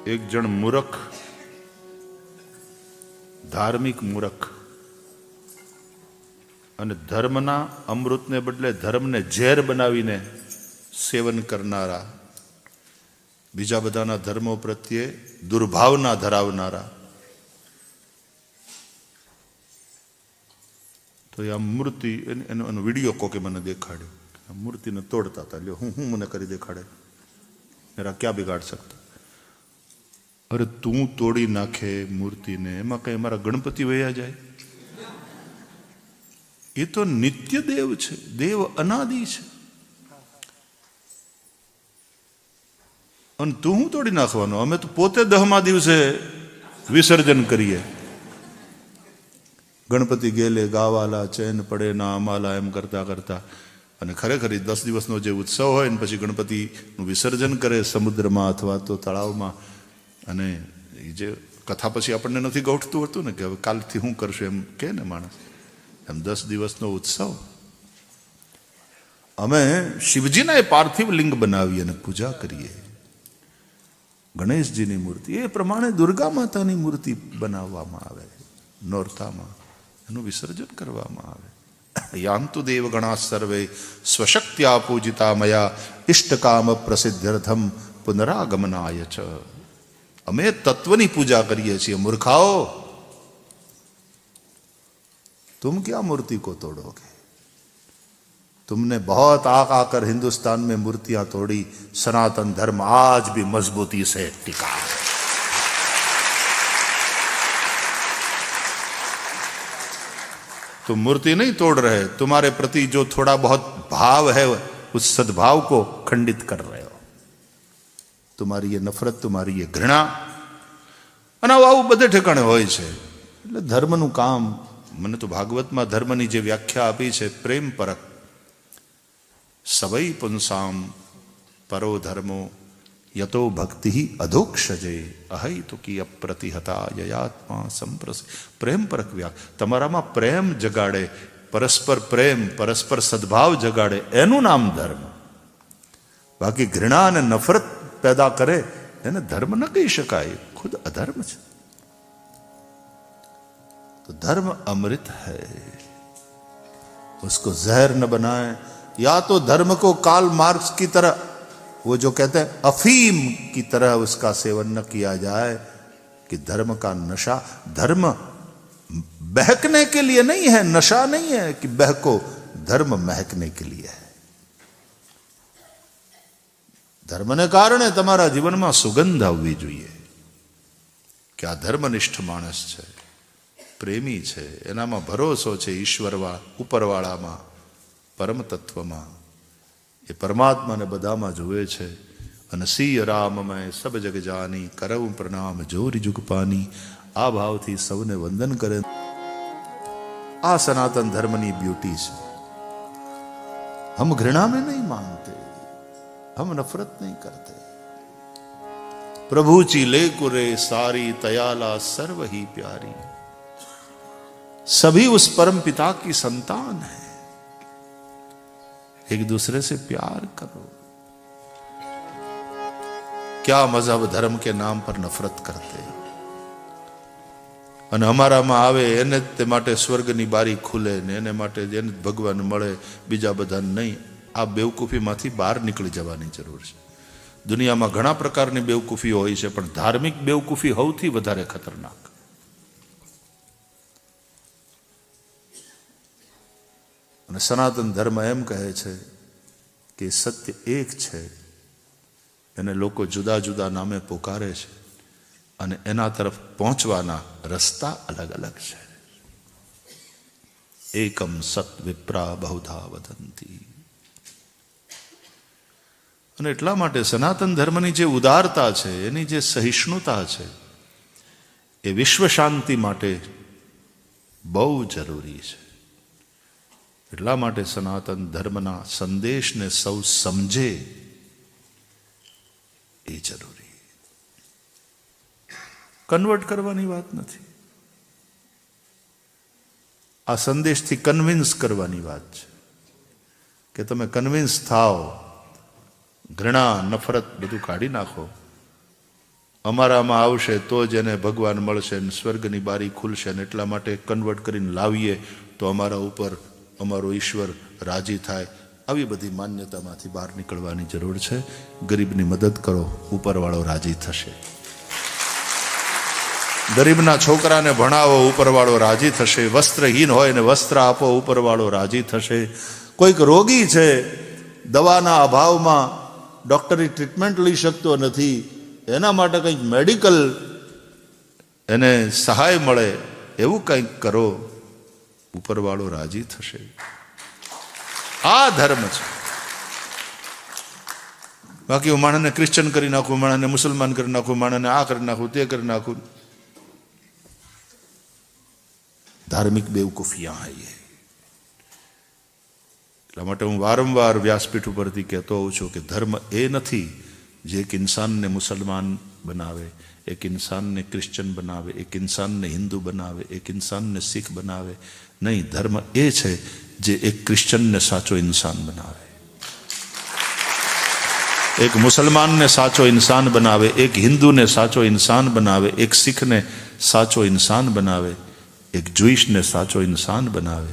એક જણ મૂરખ, ધાર્મિક મૂરખ અને ધર્મના અમૃતને બદલે ધર્મને ઝેર બનાવીને સેવન કરનારા, બીજા બધાના ધર્મો પ્રત્યે દુર્ભાવના ધરાવનારા, તો એ આ મૂર્તિ એનો વિડીયો કોકે મને દેખાડ્યો. આ મૂર્તિને તોડતા હતા. લ્યો હું મને કરી દેખાડે, મેરા ક્યાં બિગાડ શકતા. અરે તું તોડી નાખે મૂર્તિને, એમાં કઈ અમારા ગણપતિ વયા જાય? એ તો નિત્ય દેવ છે, દેવ અનાદિ છે. અને તું હું તોડી નાખવાનો? અમે તો પોતે 10મા દિવસે વિસર્જન કરીએ. ગણપતિ ગેલે ગાવાલા, ચેન પડે ના અમાલા, એમ કરતા કરતા. અને ખરેખર 10 દિવસનો જે ઉત્સવ હોય ને પછી ગણપતિનું વિસર્જન કરે સમુદ્રમાં અથવા તો તળાવમાં. અને એ જે કથા પછી આપણને નથી ગોઠતું હતું ને કે હવે કાલથી હું કરશું એમ કે ને માણસ, એમ 10 દિવસનો ઉત્સવ. અમે શિવજીના એ પાર્થિવ લિંગ બનાવીએ અને પૂજા કરીએ. ગણેશજીની મૂર્તિ એ પ્રમાણે દુર્ગા માતાની મૂર્તિ બનાવવામાં આવે. નોરતામાં એનું વિસર્જન કરવામાં આવે. યાંતુ દેવગણા સર્વે સ્વશક્ત્યા પૂજિતા મયા ઇષ્ટકામ પ્રસિદ્ધર્થમ પુનરાગમનાય ચ. અમે તત્વની પૂજા કરીએ છીએ. મૂર્ખાઓ, तुम क्या मूर्ति को तोड़ोगे? तुमने बहुत आकर हिंदुस्तान में मूर्तियां तोड़ी, सनातन धर्म आज भी मजबूती से टिका है. तुम मूर्ति नहीं तोड़ रहे, तुम्हारे प्रति जो थोड़ा बहुत भाव है उस सद्भाव को खंडित कर रहे हो. तुम्हारी ये नफरत, तुम्हारी ये घृणा, અને આવું બધે ઠેકાણે હોય છે. એટલે ધર્મનું કામ, મને તો ભાગવતમાં ધર્મની જે વ્યાખ્યા આપી છે, પ્રેમ પરક. સવૈ પુંસામ પરો ધર્મો યતો ભક્તિ અધોક્ષજે અહૈતુકી અપ્રતિહતા યયાત્મા સંપ્રસ. પ્રેમ પરક વ્યાખ્યા. તમારામાં પ્રેમ જગાડે, પરસ્પર પ્રેમ, પરસ્પર સદભાવ જગાડે, એનું નામ ધર્મ. બાકી ઘૃણા અને નફરત પેદા કરે એને ધર્મ ન કહી શકાય, खुद अधर्म है. तो धर्म अमृत है, उसको जहर न बनाए. या तो धर्म को कार्ल मार्क्स की तरह, वो जो कहते हैं अफीम की तरह उसका सेवन न किया जाए कि धर्म का नशा. धर्म बहकने के लिए नहीं है, नशा नहीं है कि बहको, धर्म महकने के लिए है. ધર્મને કારણે તમારા જીવનમાં સુગંધ આવવી જોઈએ કે આ ધર્મનિષ્ઠ માણસ છે, પ્રેમી છે, એનામાં ભરોસો છે ઉપરવાળામાં, પરમ તત્વમાં. એ પરમાત્માને બધામાં જુએ છે. અને સિય રામ મેં સબ જગ જાની, કરઉં પ્રણામ જોરી જુગ પાની. આ ભાવથી સૌને વંદન કરે. આ સનાતન ધર્મની બ્યુટી છે. હમ ઘૃણા में नहीं मानते, हम नफरत नहीं करते. प्रभु ची ले कुरे सारी तयाला सर्व ही प्यारी. सभी उस परम पिता की संतान है. एक दूसरे से प्यार करो. क्या मजहब धर्म के नाम पर नफरत करते. અને અમારામાં આવે એને તે માટે સ્વર્ગની બારી ખુલે ને એને માટે જેને ભગવાન મળે, બીજા બધાને નહીં. આ બેવકૂફીમાંથી બહાર નીકળી જવાની જરૂર છે. દુનિયામાં ઘણા પ્રકારની બેવકૂફી હોય છે, પણ ધાર્મિક બેવકૂફી સૌથી વધારે ખતરનાક. અને સનાતન ધર્મ એમ કહે છે કે સત્ય એક છે, એને લોકો જુદા જુદા નામે પોકારે છે અને એના તરફ પહોંચવાના રસ્તા અલગ અલગ છે. એકમ સત વિપ્રા બહુધા વદંતી. અને એટલા માટે સનાતન ધર્મની જે ઉદારતા છે, એની જે સહિષ્ણુતા છે, એ વિશ્વ શાંતિ માટે બહુ જરૂરી છે. એટલા માટે સનાતન ધર્મના સંદેશને સૌ સમજે એ જરૂરી. કન્વર્ટ કરવાની વાત નથી, આ સંદેશથી કન્વિન્સ કરવાની વાત છે કે તમે કન્વિન્સ થાઓ, ઘૃણા નફરત બધું કાઢી નાખો અમારામાં આવશે તો જ એને ભગવાન મળશે ને સ્વર્ગની બારી ખુલશે ને એટલા માટે કન્વર્ટ કરીને લાવીએ તો અમારા ઉપર અમારો ઈશ્વર રાજી થાય. આવી બધી માન્યતામાંથી બહાર નીકળવાની જરૂર છે. ગરીબની મદદ કરો, ઉપરવાળો રાજી થશે. ગરીબના છોકરાને ભણાવો, ઉપરવાળો રાજી થશે. વસ્ત્રહીન હોય ને વસ્ત્ર આપો, ઉપરવાળો રાજી થશે. કોઈક રોગી છે, દવાના અભાવમાં ડૉક્ટરી ટ્રીટમેન્ટ લઈ શકતો નથી, એના માટે કંઈક મેડિકલ એને સહાય મળે એવું કંઈક કરો, ઉપરવાળો રાજી થશે. આ ધર્મ છે. બાકી હું માણસને ક્રિશ્ચન કરી નાખું, માણસને મુસલમાન કરી નાખું, માણસને આ કરી નાખું, તે કરી નાખું, ધાર્મિક બેવકૂફિયા હૈ. એટલા માટે હું વારંવાર વ્યાસપીઠ ઉપરથી કહેતો હોઉં છું કે ધર્મ એ નથી જે એક ઇન્સાનને મુસલમાન બનાવે, એક ઇન્સાનને ક્રિશ્ચન બનાવે, એક ઇન્સાનને હિન્દુ બનાવે, એક ઇન્સાનને શીખ બનાવે. નહીં, ધર્મ એ છે જે એક ક્રિશ્ચનને સાચો ઇન્સાન બનાવે, એક મુસલમાનને સાચો ઇન્સાન બનાવે, એક હિન્દુને સાચો ઇન્સાન બનાવે, એક શીખને સાચો ઇન્સાન બનાવે, एक ज्यूइश ने साचो इंसान बनावे.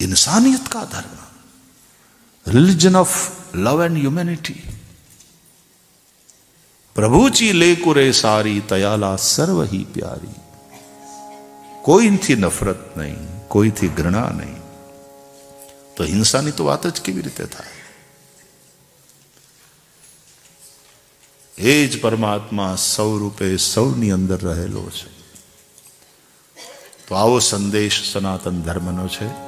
इंसानियत का धर्म, religion of love and humanity. प्रभुची ले कुरे सारी तयाला सर्व ही प्यारी. कोई थी नफरत नहीं, कोई थी घृणा नहीं, तो हिंसानी तो बात ज केवी रीते थाय? ए ज परमात्मा सौ रूपे सौनी अंदर रहेलो छे. तो आवो संदेश सनातन धर्मनो छे.